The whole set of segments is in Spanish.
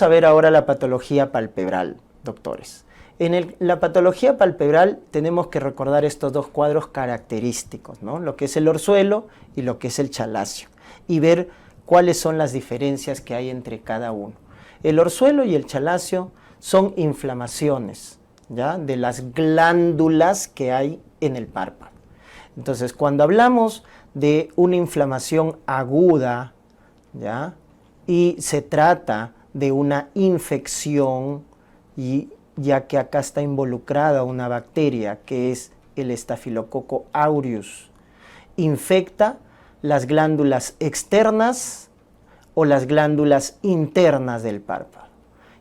Vamos a ver ahora la patología palpebral, doctores. La patología palpebral tenemos que recordar estos dos cuadros característicos, ¿no? Lo que es el orzuelo y lo que es el chalacio, y ver cuáles son las diferencias que hay entre cada uno. El orzuelo y el chalacio son inflamaciones, ¿ya?, de las glándulas que hay en el párpado. Entonces, cuando hablamos de una inflamación aguda, ¿ya?, y se trata de una infección, y ya que acá está involucrada una bacteria que es el Staphylococcus aureus, infecta las glándulas externas o las glándulas internas del párpado.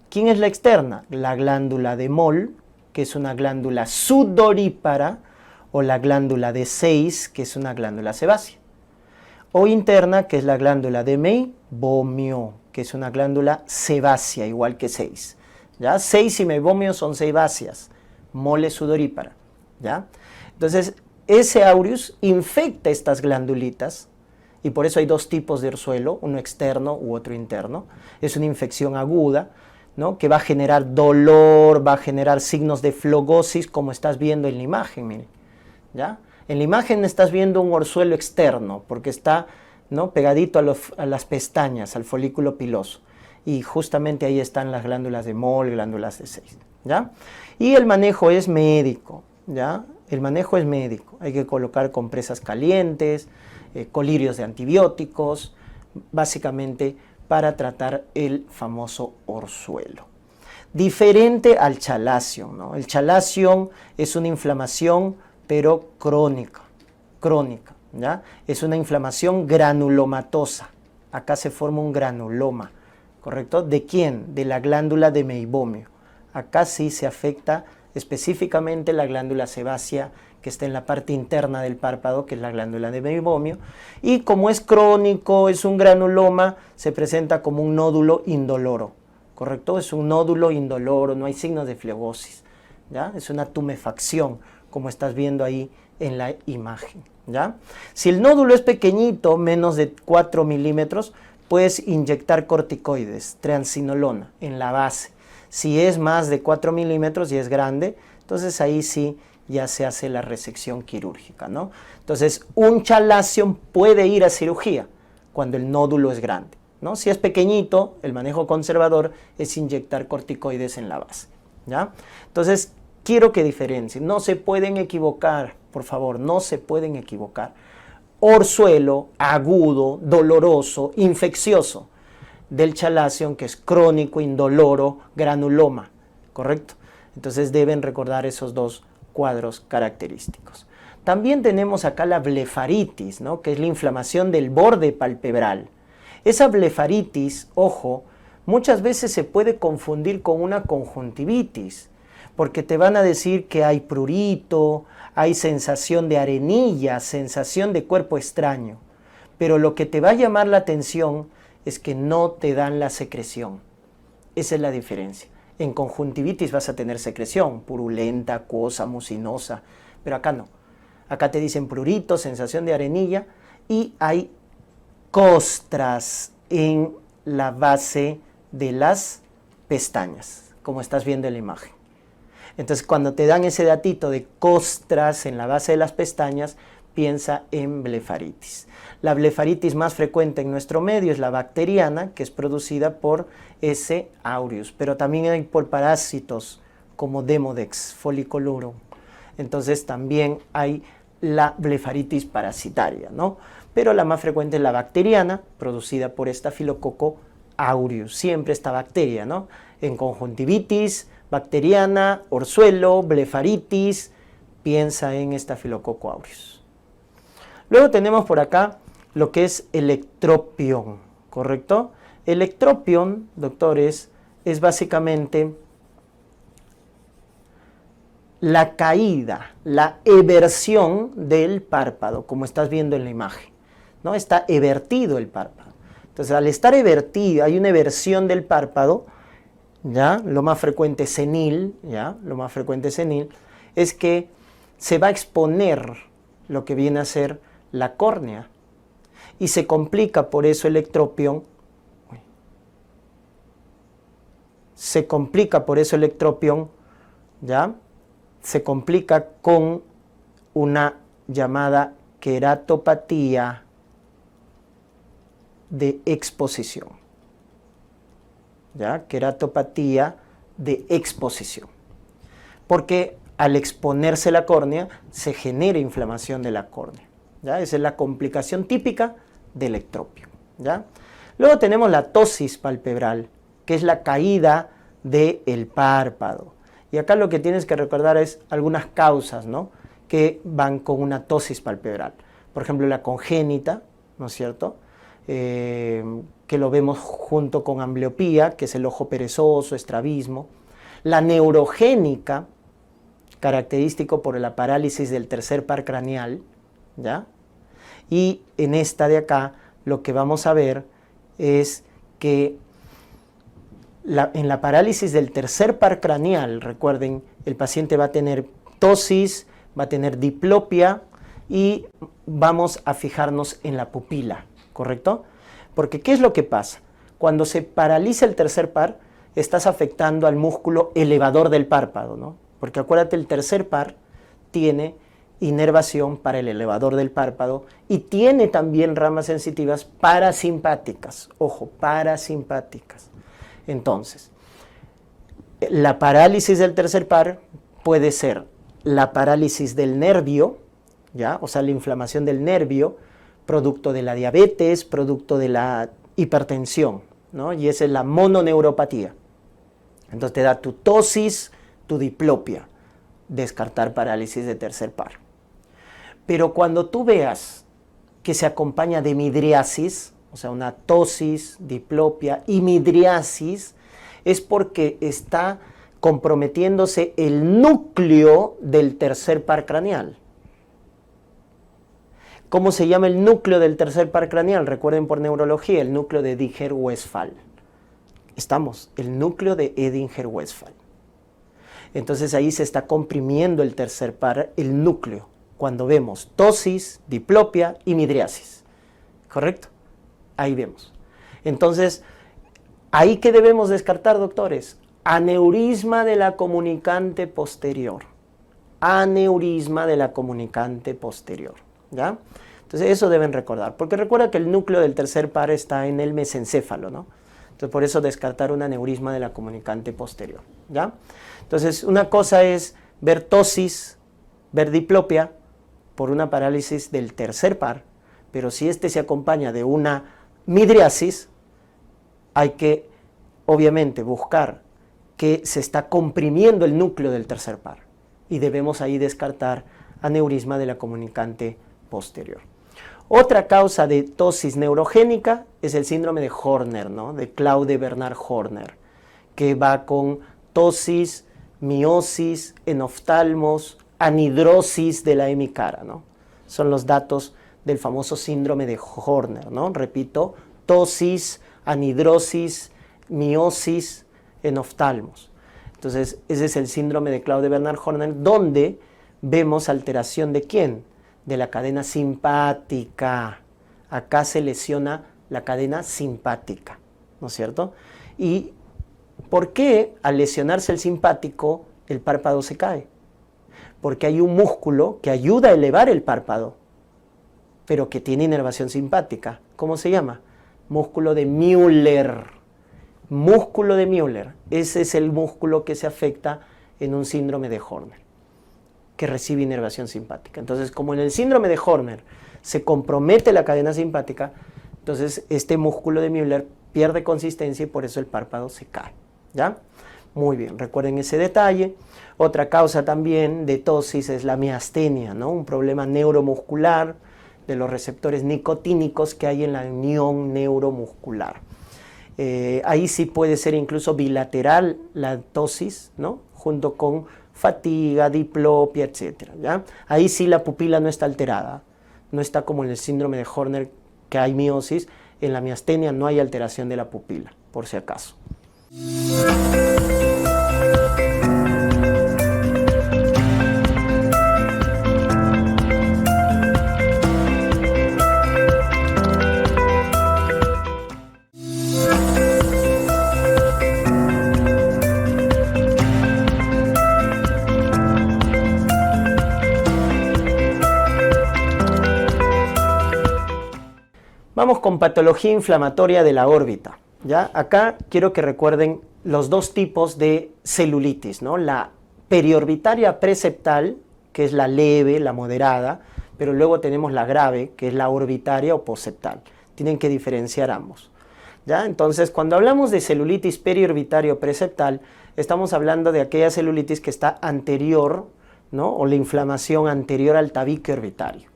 ¿Quién es la externa? La glándula de Moll, que es una glándula sudorípara, o la glándula de Sayce, que es una glándula sebácea. O interna, que es la glándula de Meibomian, que es una glándula sebácea, igual que Sayce. ¿Ya? Sayce y Meibomian son sebáceas, Moll es sudorípara. ¿Ya? Entonces, ese aureus infecta estas glandulitas, y por eso hay dos tipos de orzuelo, uno externo u otro interno. Es una infección aguda, ¿no?, que va a generar dolor, va a generar signos de flogosis, como estás viendo en la imagen. Mire, ¿ya? En la imagen estás viendo un orzuelo externo, porque está, ¿no?, pegadito a las pestañas, al folículo piloso. Y justamente ahí están las glándulas de Moll, glándulas de Sayce, ¿ya? Y el manejo es médico, ¿ya? El manejo es médico. Hay que colocar compresas calientes, colirios de antibióticos, básicamente para tratar el famoso orzuelo. Diferente al chalación, ¿no? El chalación es una inflamación, pero crónica, ¿ya? Es una inflamación granulomatosa. Acá se forma un granuloma, ¿correcto? ¿De quién? De la glándula de Meibomian. Acá sí se afecta específicamente la glándula sebácea, que está en la parte interna del párpado, que es la glándula de Meibomian, y como es crónico, es un granuloma, se presenta como un nódulo indoloro, ¿correcto? Es un nódulo indoloro, no hay signos de flegosis, ¿ya? Es una tumefacción, como estás viendo ahí en la imagen, ¿ya? Si el nódulo es pequeñito, menos de 4 milímetros, puedes inyectar corticoides, triamcinolona, en la base. Si es más de 4 milímetros y es grande, entonces ahí sí ya se hace la resección quirúrgica, ¿no? Entonces, un chalación puede ir a cirugía cuando el nódulo es grande, ¿no? Si es pequeñito, el manejo conservador es inyectar corticoides en la base, ¿ya? Entonces, quiero que diferencien, no se pueden equivocar, por favor, no se pueden equivocar. Orzuelo agudo, doloroso, infeccioso, del chalación, que es crónico, indoloro, granuloma, ¿correcto? Entonces deben recordar esos dos cuadros característicos. También tenemos acá la blefaritis, ¿no?, que es la inflamación del borde palpebral. Esa blefaritis, ojo, muchas veces se puede confundir con una conjuntivitis, porque te van a decir que hay prurito, hay sensación de arenilla, sensación de cuerpo extraño, pero lo que te va a llamar la atención es que no te dan la secreción. Esa es la diferencia. En conjuntivitis vas a tener secreción, purulenta, acuosa, mucinosa, pero acá no. Acá te dicen prurito, sensación de arenilla, y hay costras en la base de las pestañas, como estás viendo en la imagen. Entonces, cuando te dan ese datito de costras en la base de las pestañas, piensa en blefaritis. La blefaritis más frecuente en nuestro medio es la bacteriana, que es producida por S. aureus, pero también hay por parásitos como Demodex, Folliculorum. Entonces también hay la blefaritis parasitaria, ¿no? Pero la más frecuente es la bacteriana, producida por Staphylococcus aureus. Siempre esta bacteria, ¿no? En conjuntivitis, bacteriana, orzuelo, blefaritis, piensa en Staphylococcus aureus. Luego tenemos por acá lo que es el ectropión, ¿correcto? El ectropión, doctores, es básicamente la caída, la eversión del párpado, como estás viendo en la imagen, ¿no? Está evertido el párpado. Entonces, al estar evertido, hay una eversión del párpado, ¿ya? Lo más frecuente senil, ¿ya? Lo más frecuente senil es que se va a exponer lo que viene a ser la córnea y se complica por eso el ectropión se complica, por eso el ectropión, ¿ya? Se complica con una llamada queratopatía de exposición. ¿Ya? Queratopatía de exposición. Porque al exponerse la córnea se genera inflamación de la córnea. ¿Ya? Esa es la complicación típica del ectropio. ¿Ya? Luego tenemos la ptosis palpebral, que es la caída del párpado. Y acá lo que tienes que recordar es algunas causas, ¿no?, que van con una ptosis palpebral. Por ejemplo, la congénita, ¿no es cierto?, que lo vemos junto con ambliopía, que es el ojo perezoso, estrabismo. La neurogénica, característico por la parálisis del tercer par craneal, ¿ya? Y en esta de acá, lo que vamos a ver es que en la parálisis del tercer par craneal, recuerden, el paciente va a tener ptosis, va a tener diplopia y vamos a fijarnos en la pupila, ¿correcto? Porque ¿qué es lo que pasa? Cuando se paraliza el tercer par, estás afectando al músculo elevador del párpado, ¿no? Porque acuérdate, el tercer par tiene inervación para el elevador del párpado y tiene también ramas sensitivas parasimpáticas. Ojo, parasimpáticas. Entonces, la parálisis del tercer par puede ser la parálisis del nervio, ¿ya? O sea, la inflamación del nervio, producto de la diabetes, producto de la hipertensión, ¿no? Y esa es la mononeuropatía. Entonces te da tu ptosis, tu diplopia, descartar parálisis de tercer par. Pero cuando tú veas que se acompaña de midriasis, o sea, una ptosis, diplopia y midriasis, es porque está comprometiéndose el núcleo del tercer par craneal. ¿Cómo se llama el núcleo del tercer par craneal? Recuerden por neurología, el núcleo de Edinger-Westphal. Estamos, el núcleo de Edinger-Westphal. Entonces ahí se está comprimiendo el tercer par, el núcleo, cuando vemos ptosis, diplopia y midriasis. ¿Correcto? Ahí vemos. Entonces, ¿ahí qué debemos descartar, doctores? Aneurisma de la comunicante posterior. Aneurisma de la comunicante posterior. ¿Ya? Entonces eso deben recordar, porque recuerda que el núcleo del tercer par está en el mesencéfalo, ¿no? Entonces por eso descartar un aneurisma de la comunicante posterior, ¿ya? Entonces una cosa es ver ptosis, ver diplopia por una parálisis del tercer par, pero si este se acompaña de una midriasis, hay que obviamente buscar que se está comprimiendo el núcleo del tercer par y debemos ahí descartar aneurisma de la comunicante posterior. Otra causa de ptosis neurogénica es el síndrome de Horner, ¿no? De Claude Bernard Horner, que va con ptosis, miosis, enoftalmos, anhidrosis de la hemicara, ¿no? Son los datos del famoso síndrome de Horner, ¿no? Repito, ptosis, anhidrosis, miosis, enoftalmos. Entonces, ese es el síndrome de Claude Bernard Horner, donde vemos alteración de ¿quién? De la cadena simpática. Acá se lesiona la cadena simpática, ¿no es cierto? ¿Y por qué al lesionarse el simpático el párpado se cae? Porque hay un músculo que ayuda a elevar el párpado, pero que tiene inervación simpática. ¿Cómo se llama? Músculo de Müller. Músculo de Müller. Ese es el músculo que se afecta en un síndrome de Horner, que recibe inervación simpática. Entonces, como en el síndrome de Horner se compromete la cadena simpática, entonces este músculo de Müller pierde consistencia y por eso el párpado se cae, ¿ya? Muy bien, recuerden ese detalle. Otra causa también de ptosis es la miastenia, ¿no? Un problema neuromuscular de los receptores nicotínicos que hay en la unión neuromuscular. Ahí sí puede ser incluso bilateral la ptosis, ¿no? Junto con fatiga, diplopia, etc. ¿Ya? Ahí sí la pupila no está alterada, no está como en el síndrome de Horner que hay miosis. En la miastenia no hay alteración de la pupila, por si acaso. vamos con patología inflamatoria de la órbita. ¿Ya? Acá quiero que recuerden los dos tipos de celulitis, ¿no? La periorbitaria preseptal, que es la leve, la moderada, pero luego tenemos la grave, que es la orbitaria o poseptal. Tienen que diferenciar ambos. ¿Ya? Entonces, cuando hablamos de celulitis periorbitaria o preseptal, estamos hablando de aquella celulitis que está anterior, ¿no? O la inflamación anterior al tabique orbitario.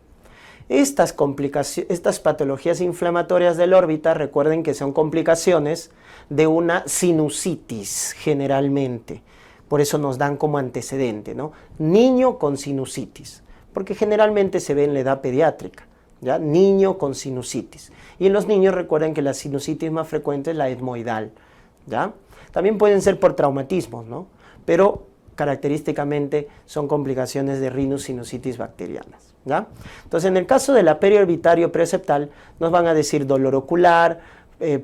Estas patologías inflamatorias de la órbita, recuerden que son complicaciones de una sinusitis generalmente. Por eso nos dan como antecedente, ¿no? Niño con sinusitis, porque generalmente se ve en la edad pediátrica, ¿ya? Niño con sinusitis. Y en los niños recuerden que la sinusitis más frecuente es la etmoidal, ¿ya? También pueden ser por traumatismos, ¿no? Pero característicamente son complicaciones de rhinosinusitis bacterianas, ¿ya? Entonces, en el caso de la periorbitario preseptal, nos van a decir dolor ocular,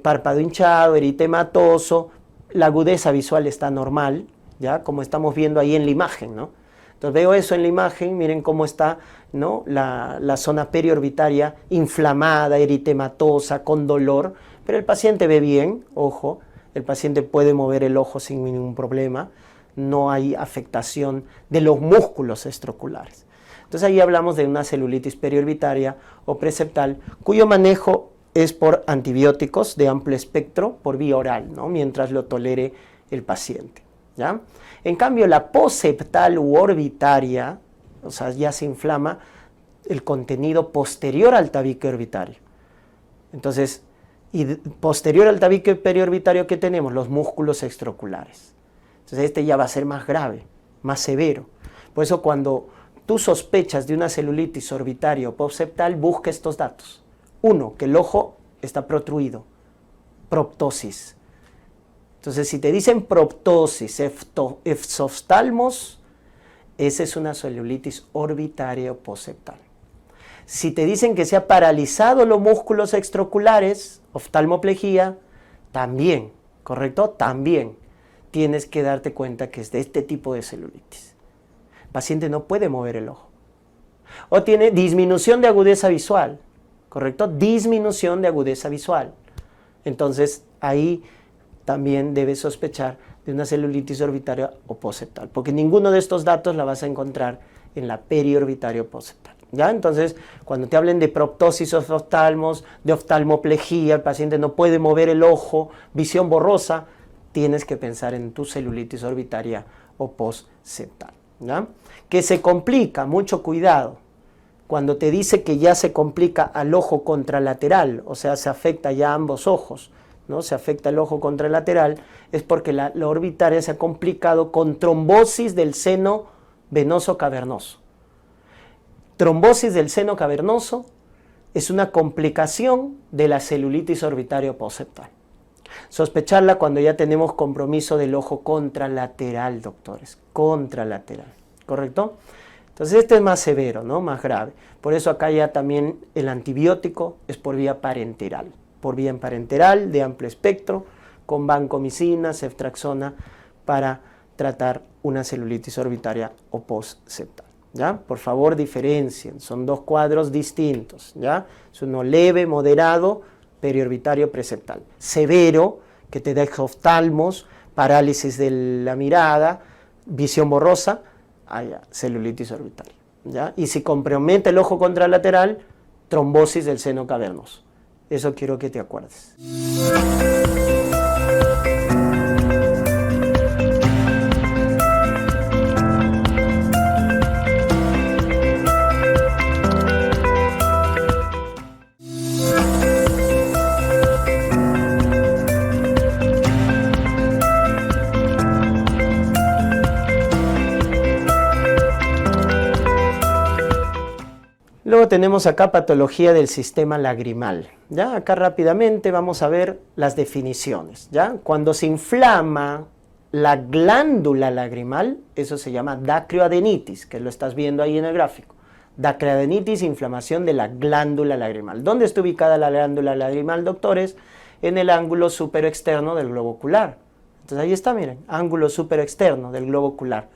párpado hinchado, eritematoso, la agudeza visual está normal, ¿ya? Como estamos viendo ahí en la imagen, ¿no? Entonces veo eso en la imagen, miren cómo está, ¿no? la zona periorbitaria inflamada, eritematosa, con dolor, pero el paciente ve bien, ojo, el paciente puede mover el ojo sin ningún problema, no hay afectación de los músculos extraoculares. Entonces ahí hablamos de una celulitis periorbitaria o preseptal, cuyo manejo es por antibióticos de amplio espectro por vía oral, ¿no? Mientras lo tolere el paciente, ¿ya? En cambio, la poseptal u orbitaria, o sea, ya se inflama el contenido posterior al tabique orbitario. Entonces, y posterior al tabique periorbitario, ¿qué tenemos? Los músculos extraoculares. Entonces, este ya va a ser más grave, más severo. Por eso, cuando tú sospechas de una celulitis orbitaria o poseptal, busca estos datos. Uno, que el ojo está protruido, proptosis. Entonces, si te dicen proptosis, exoftalmos, esa es una celulitis orbitaria o poseptal. Si te dicen que se ha paralizado los músculos extraoculares, oftalmoplejía, también, ¿correcto? También tienes que darte cuenta que es de este tipo de celulitis. El paciente no puede mover el ojo. O tiene disminución de agudeza visual, ¿correcto? Disminución de agudeza visual. Entonces, ahí también debes sospechar de una celulitis orbitaria o poseptal, porque ninguno de estos datos la vas a encontrar en la periorbitaria o poseptal, ¿ya? Entonces, cuando te hablen de proptosis of oftalmos, de oftalmoplejía, el paciente no puede mover el ojo, visión borrosa, tienes que pensar en tu celulitis orbitaria o poseptal, ¿ya? Que se complica, mucho cuidado. Cuando te dice que ya se complica al ojo contralateral, o sea, se afecta ya a ambos ojos, ¿no? Se afecta el ojo contralateral, es porque la orbitaria se ha complicado con trombosis del seno venoso cavernoso. Trombosis del seno cavernoso es una complicación de la celulitis orbitaria poseptal. Sospecharla cuando ya tenemos compromiso del ojo contralateral, doctores, contralateral, ¿correcto? Entonces este es más severo, ¿no? Más grave. Por eso acá ya también el antibiótico es por vía parenteral. Por vía parenteral de amplio espectro, con vancomicina, ceftriaxona, para tratar una celulitis orbitaria o poseptal, ¿ya? Por favor, diferencien, son dos cuadros distintos, ¿ya? Es uno leve, moderado, periorbitario preseptal. Severo, que te deja oftalmos, parálisis de la mirada, visión borrosa, celulitis orbitaria, ¿ya? Y si compromete el ojo contralateral, trombosis del seno cavernoso. Eso quiero que te acuerdes. Luego tenemos acá patología del sistema lagrimal, ¿ya? Acá rápidamente vamos a ver las definiciones, ¿ya? Cuando se inflama la glándula lagrimal, eso se llama dacrioadenitis, que lo estás viendo ahí en el gráfico. Dacrioadenitis, inflamación de la glándula lagrimal. ¿Dónde está ubicada la glándula lagrimal, doctores? En el ángulo superexterno del globo ocular. Entonces ahí está, miren, ángulo superexterno del globo ocular,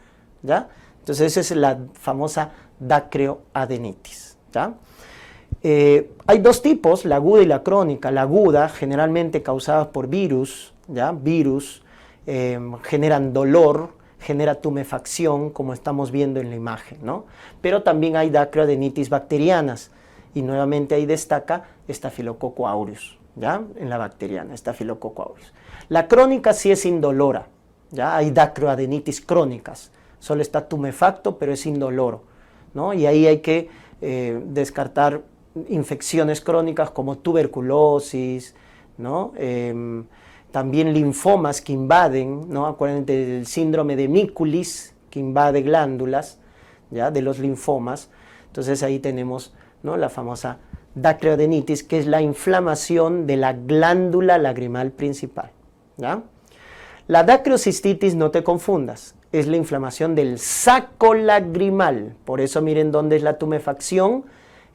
¿ya? Entonces esa es la famosa dacrioadenitis, ¿ya? Hay dos tipos, la aguda y la crónica. La aguda, generalmente causada por virus, ¿ya? Virus generan dolor, genera tumefacción, como estamos viendo en la imagen, ¿no? Pero también hay dacroadenitis bacterianas, y nuevamente ahí destaca Staphylococcus aureus, ¿ya? En la bacteriana, Staphylococcus aureus. La crónica sí es indolora, ¿ya? Hay dacroadenitis crónicas, solo está tumefacto, pero es indoloro, ¿no? Y ahí hay que descartar infecciones crónicas como tuberculosis, ¿no? También linfomas que invaden, ¿no? Acuérdense del síndrome de Mikulicz, que invade glándulas, ¿ya? De los linfomas. Entonces ahí tenemos, ¿no? La famosa dacroadenitis, que es la inflamación de la glándula lagrimal principal, ¿ya? La dacrocistitis, no te confundas, es la inflamación del saco lagrimal. Por eso miren dónde es la tumefacción,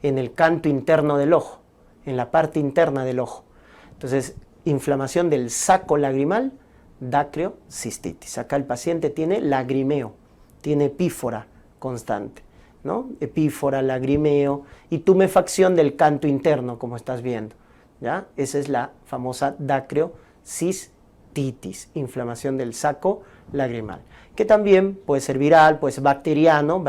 en el canto interno del ojo, en la parte interna del ojo. Entonces, inflamación del saco lagrimal, dacrocistitis. Acá el paciente tiene lagrimeo, tiene epífora constante, ¿no? Epífora, lagrimeo y tumefacción del canto interno, como estás viendo, ¿ya? Esa es la famosa dacrocistitis, inflamación del saco lagrimal, que también puede ser viral, puede ser bacteriano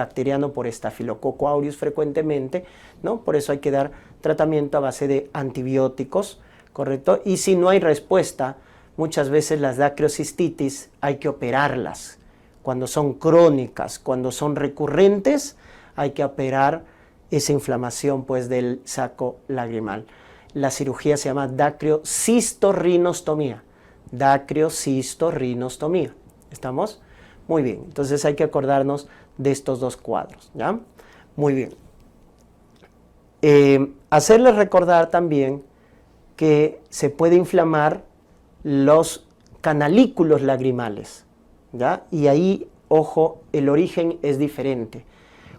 por Staphylococcus aureus frecuentemente, ¿no? Por eso hay que dar tratamiento a base de antibióticos, ¿correcto? Y si no hay respuesta, muchas veces las dacrocistitis hay que operarlas. Cuando son crónicas, cuando son recurrentes, hay que operar esa inflamación, pues, del saco lagrimal. La cirugía se llama dacriocistorrinostomía. Dacriocistorrinostomía. ¿Estamos? Muy bien. Entonces hay que acordarnos de estos dos cuadros, ¿ya? Muy bien. Hacerles recordar también que se puede inflamar los canalículos lagrimales, ¿ya? Y ahí, ojo, el origen es diferente.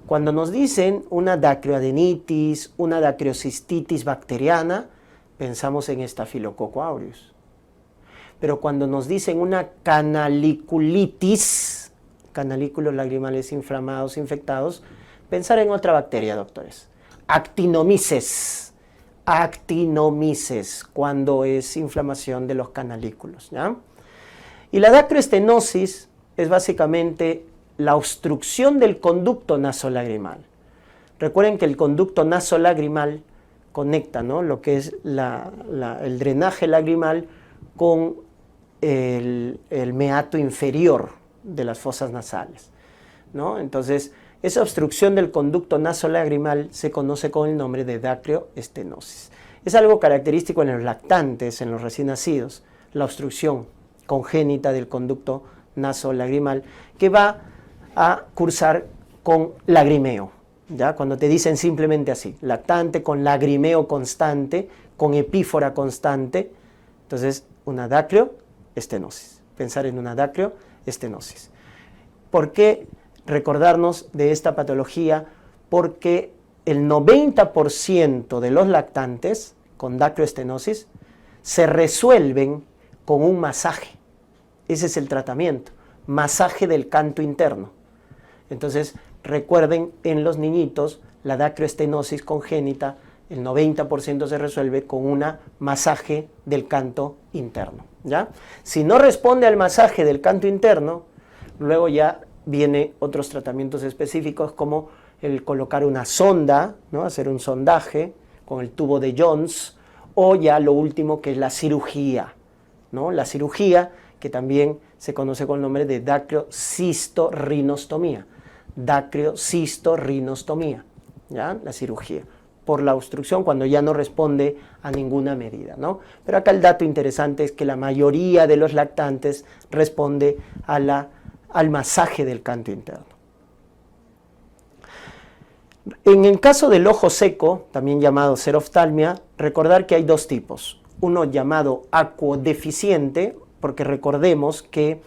Cuando nos dicen una dacroadenitis, una dacrocistitis bacteriana, pensamos en Staphylococcus aureus. Pero cuando nos dicen una canaliculitis, canalículos lagrimales inflamados, infectados, pensar en otra bacteria, doctores. Actinomyces. Actinomyces, cuando es inflamación de los canalículos, ¿ya? Y la dacroestenosis es básicamente la obstrucción del conducto nasolagrimal. Recuerden que el conducto nasolagrimal conecta, ¿no? Lo que es el drenaje lagrimal con el meato inferior de las fosas nasales, ¿no? Entonces, esa obstrucción del conducto nasolagrimal se conoce con el nombre de dacroestenosis. Es algo característico en los lactantes, en los recién nacidos, la obstrucción congénita del conducto nasolagrimal, que va a cursar con lagrimeo, ¿ya? Cuando te dicen simplemente así, lactante con lagrimeo constante, con epífora constante, entonces una dacroestenosis. Pensar en una dacroestenosis. ¿Por qué recordarnos de esta patología? Porque el 90% de los lactantes con dacroestenosis se resuelven con un masaje. Ese es el tratamiento, masaje del canto interno. Entonces, recuerden, en los niñitos, la dacroestenosis congénita, el 90% se resuelve con un masaje del canto interno, ¿ya? Si no responde al masaje del canto interno, luego ya vienen otros tratamientos específicos como el colocar una sonda, ¿no? Hacer un sondaje con el tubo de Jones, o ya lo último, que es la cirugía, ¿no? La cirugía, que también se conoce con el nombre de dacriocistorrinostomía. Dacriocistorrinostomía, ¿ya? La cirugía por la obstrucción cuando ya no responde a ninguna medida, ¿no? Pero acá el dato interesante es que la mayoría de los lactantes responde al masaje del canto interno. En el caso del ojo seco, también llamado xeroftalmia, recordar que hay dos tipos. Uno llamado acuodeficiente, porque recordemos que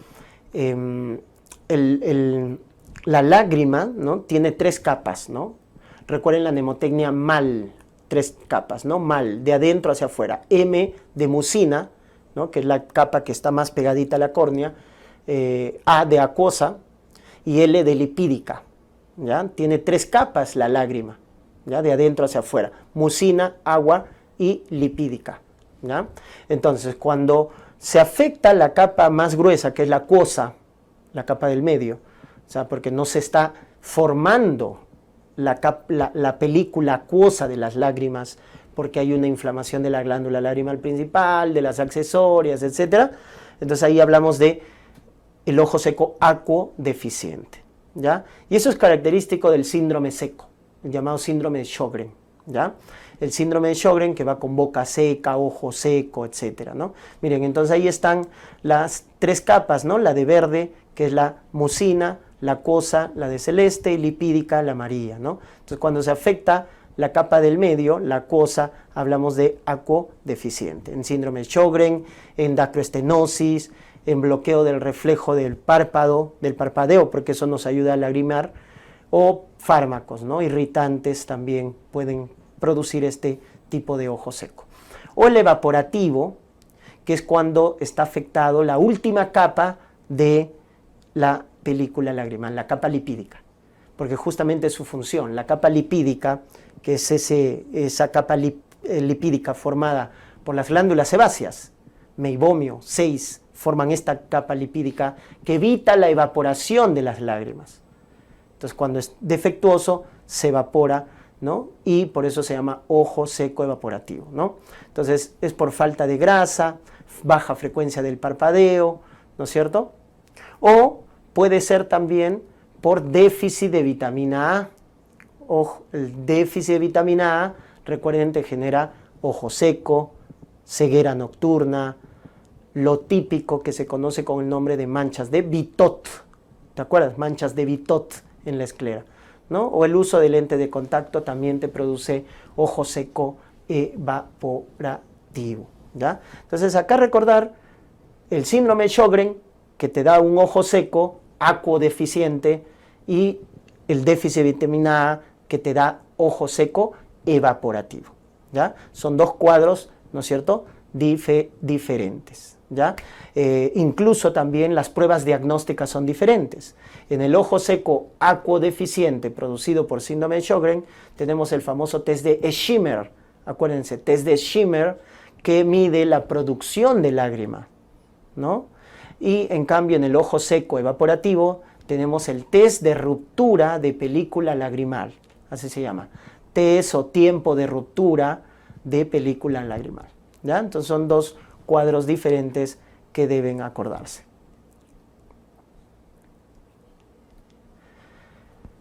la lágrima, ¿no? Tiene tres capas, ¿no? Recuerden la mnemotecnia MAL, tres capas, ¿no? MAL, de adentro hacia afuera. M de mucina, ¿no? Que es la capa que está más pegadita a la córnea. A de acuosa y L de lipídica, ¿ya? Tiene tres capas la lágrima, ¿ya? De adentro hacia afuera. Mucina, agua y lipídica, ¿ya? Entonces, cuando se afecta la capa más gruesa, que es la acuosa, la capa del medio, o sea, porque no se está formando la película acuosa de las lágrimas, porque hay una inflamación de la glándula lagrimal principal, de las accesorias, etc. Entonces ahí hablamos de el ojo seco acuodeficiente, ¿ya? Y eso es característico del síndrome seco, el llamado síndrome de Sjögren, ¿ya? El síndrome de Sjögren que va con boca seca, ojo seco, etc., ¿no? Miren, entonces ahí están las tres capas, ¿no? La de verde, que es la mucina, la acuosa, la de celeste, y lipídica, la amarilla, ¿no? Entonces cuando se afecta la capa del medio, la acuosa, hablamos de acuodeficiente. En síndrome de Sjögren, en dacroestenosis, en bloqueo del reflejo del párpado, del parpadeo, porque eso nos ayuda a lagrimar, o fármacos, ¿no? Irritantes también pueden producir este tipo de ojo seco. O el evaporativo, que es cuando está afectado la última capa de la película lagrimal, la capa lipídica, porque justamente es su función. La capa lipídica, que es esa capa lipídica formada por las glándulas sebáceas, meibomio, 6, forman esta capa lipídica que evita la evaporación de las lágrimas. Entonces, cuando es defectuoso, se evapora, ¿no? Y por eso se llama ojo seco evaporativo, ¿no? Entonces, es por falta de grasa, baja frecuencia del parpadeo, ¿no es cierto? O puede ser también por déficit de vitamina A. El déficit de vitamina A, recuerden, te genera ojo seco, ceguera nocturna, lo típico que se conoce con el nombre de manchas de Bitot. ¿Te acuerdas? Manchas de Bitot en la esclera, ¿no? O el uso de lente de contacto también te produce ojo seco evaporativo, ¿ya? Entonces acá recordar el síndrome de Sjögren, que te da un ojo seco acuodeficiente, y el déficit de vitamina A, que te da ojo seco evaporativo, ¿ya? Son dos cuadros, ¿no es cierto?, diferentes, ¿ya? Incluso también las pruebas diagnósticas son diferentes. En el ojo seco acuodeficiente producido por síndrome de Sjögren tenemos el famoso test de Schimmer, acuérdense, test de Schimmer, que mide la producción de lágrima, ¿no? Y en cambio en el ojo seco evaporativo tenemos el test de ruptura de película lagrimal, así se llama, test o tiempo de ruptura de película lagrimal, ¿ya? Entonces son dos cuadros diferentes que deben acordarse.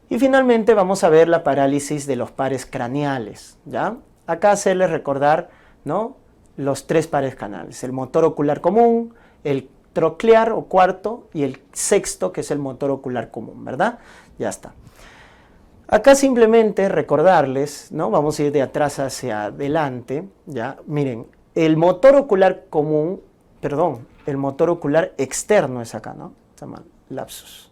Y finalmente vamos a ver la parálisis de los pares craneales, ¿ya? Acá hacerles recordar, ¿no?, los tres pares craneales, el motor ocular común, el troclear o cuarto y el sexto, que es el motor ocular común, ¿verdad? Ya está. Acá simplemente recordarles, ¿no? Vamos a ir de atrás hacia adelante, ¿ya? Miren, el motor ocular común, perdón, el motor ocular externo es acá, ¿no? Está mal, lapsus.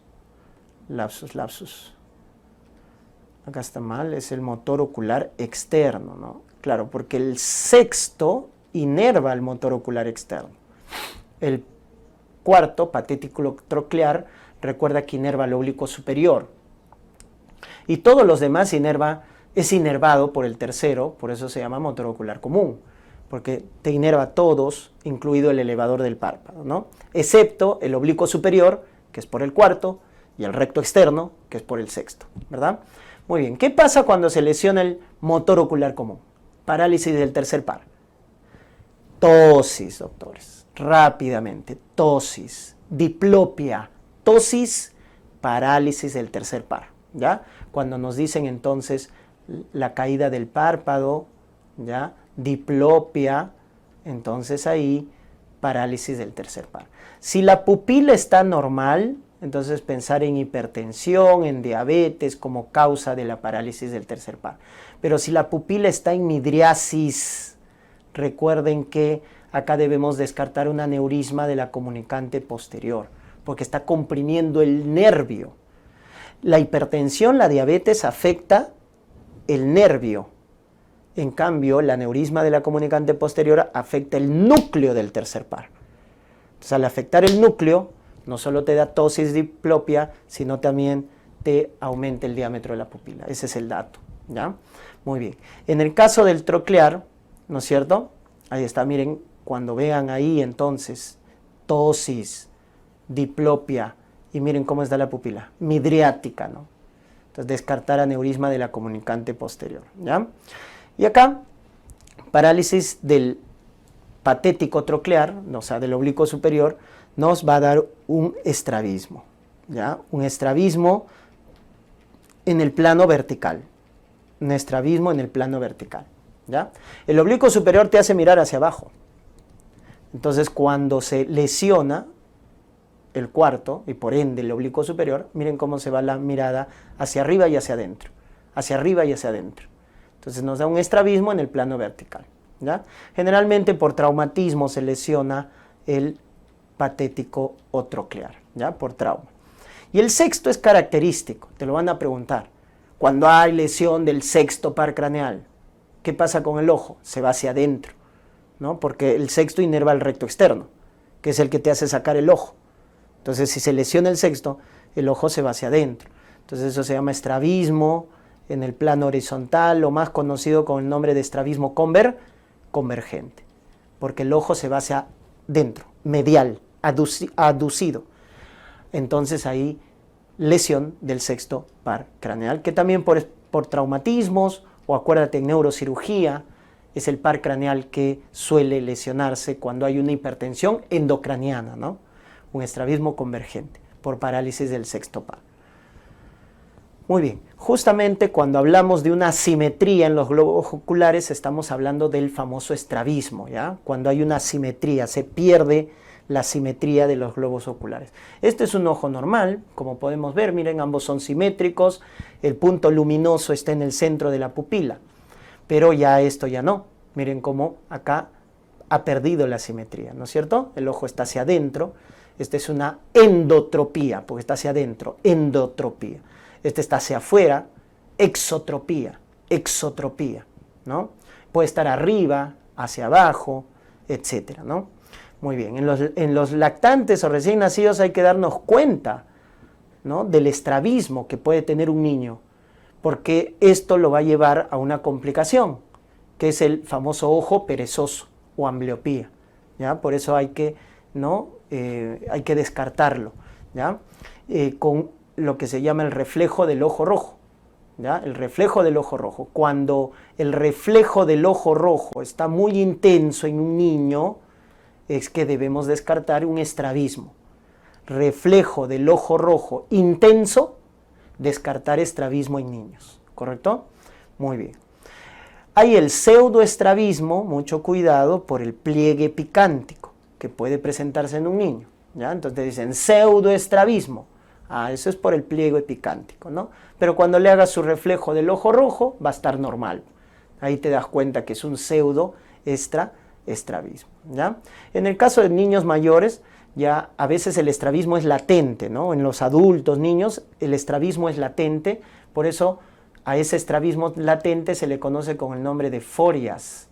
Acá está mal, es el motor ocular externo, ¿no? Claro, porque el sexto inerva el motor ocular externo. El cuarto, patético troclear, recuerda que inerva el oblicuo superior. Y todos los demás es inervado por el tercero, por eso se llama motor ocular común, porque te inerva todos, incluido el elevador del párpado, ¿no? Excepto el oblicuo superior, que es por el cuarto, y el recto externo, que es por el sexto, ¿verdad? Muy bien, ¿qué pasa cuando se lesiona el motor ocular común? Parálisis del tercer par. Tosis, doctores, rápidamente, tosis, diplopia, tosis, parálisis del tercer par, ¿ya? Cuando nos dicen entonces la caída del párpado, ¿ya? Diplopia, entonces ahí parálisis del tercer par. Si la pupila está normal, entonces pensar en hipertensión, en diabetes como causa de la parálisis del tercer par. Pero si la pupila está en midriasis, recuerden que acá debemos descartar un aneurisma de la comunicante posterior, porque está comprimiendo el nervio. La hipertensión, la diabetes afecta el nervio. En cambio, el aneurisma de la comunicante posterior afecta el núcleo del tercer par. Entonces, al afectar el núcleo, no solo te da tosis, diplopia, sino también te aumenta el diámetro de la pupila. Ese es el dato, ¿ya? Muy bien. En el caso del troclear, ¿no es cierto? Ahí está, miren, cuando vean ahí entonces ptosis, diplopia, y miren cómo está la pupila, midriática, ¿no? Entonces descartar aneurisma de la comunicante posterior, ¿ya? Y acá, parálisis del patético troclear, o sea, del oblicuo superior, nos va a dar un estrabismo, ¿ya? Un estrabismo en el plano vertical, un estrabismo en el plano vertical, ¿ya? El oblicuo superior te hace mirar hacia abajo, entonces cuando se lesiona el cuarto, y por ende el oblicuo superior, miren cómo se va la mirada hacia arriba y hacia adentro, hacia arriba y hacia adentro. Entonces nos da un estrabismo en el plano vertical, ¿ya? Generalmente por traumatismo se lesiona el patético o troclear, ¿ya? Por trauma. Y el sexto es característico, te lo van a preguntar. Cuando hay lesión del sexto par craneal, ¿qué pasa con el ojo? Se va hacia adentro, ¿no? Porque el sexto inerva el recto externo, que es el que te hace sacar el ojo. Entonces, si se lesiona el sexto, el ojo se va hacia adentro. Entonces, eso se llama estrabismo en el plano horizontal, o más conocido con el nombre de estrabismo convergente, porque el ojo se va hacia dentro, medial, aducido. Entonces, ahí, lesión del sexto par craneal, que también por traumatismos, o acuérdate, en neurocirugía, es el par craneal que suele lesionarse cuando hay una hipertensión endocraniana, ¿no? Un estrabismo convergente por parálisis del sexto par. Muy bien, justamente cuando hablamos de una asimetría en los globos oculares, estamos hablando del famoso estrabismo, ¿ya? Cuando hay una asimetría, se pierde la simetría de los globos oculares. Este es un ojo normal, como podemos ver, miren, ambos son simétricos, el punto luminoso está en el centro de la pupila, pero ya esto ya no. Miren cómo acá ha perdido la simetría, ¿no es cierto? El ojo está hacia adentro. Esta es una endotropía, porque está hacia adentro, endotropía. Este está hacia afuera, exotropía, ¿no? Puede estar arriba, hacia abajo, etcétera, ¿no? Muy bien, en los lactantes o recién nacidos hay que darnos cuenta, ¿no? Del estrabismo que puede tener un niño, porque esto lo va a llevar a una complicación, que es el famoso ojo perezoso o ambliopía, ¿ya? Por eso hay que, ¿no? Hay que descartarlo, ¿ya? Con lo que se llama el reflejo del ojo rojo, ¿ya? El reflejo del ojo rojo. Cuando el reflejo del ojo rojo está muy intenso en un niño, es que debemos descartar un estrabismo. Reflejo del ojo rojo intenso, descartar estrabismo en niños, ¿correcto? Muy bien. Hay el pseudoestrabismo, mucho cuidado, por el pliegue epicántico, que puede presentarse en un niño, ¿ya? Entonces dicen pseudoestrabismo. Eso es por el pliego epicántico, ¿no? Pero cuando le hagas su reflejo del ojo rojo, va a estar normal. Ahí te das cuenta que es un pseudoestrabismo, ¿ya? En el caso de niños mayores, ya a veces el estrabismo es latente, ¿no? En los adultos, niños, el estrabismo es latente, por eso a ese estrabismo latente se le conoce con el nombre de forias,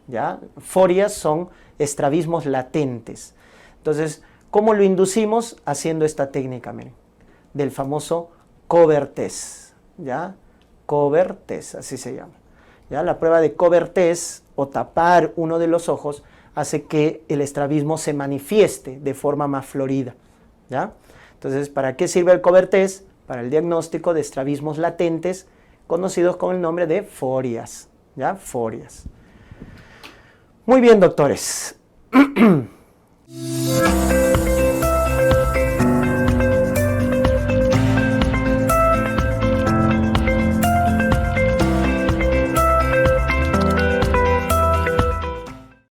¿ya? Forias son estrabismos latentes. Entonces, ¿cómo lo inducimos? Haciendo esta técnica, miren, del famoso Cover-Test, ¿ya? Cover-Test, así se llama, ¿ya? La prueba de Cover-Test, o tapar uno de los ojos, hace que el estrabismo se manifieste de forma más florida, ¿ya? Entonces, ¿para qué sirve el Cover-Test? Para el diagnóstico de estrabismos latentes, conocidos con el nombre de forias, ¿ya? Forias. Muy bien, doctores.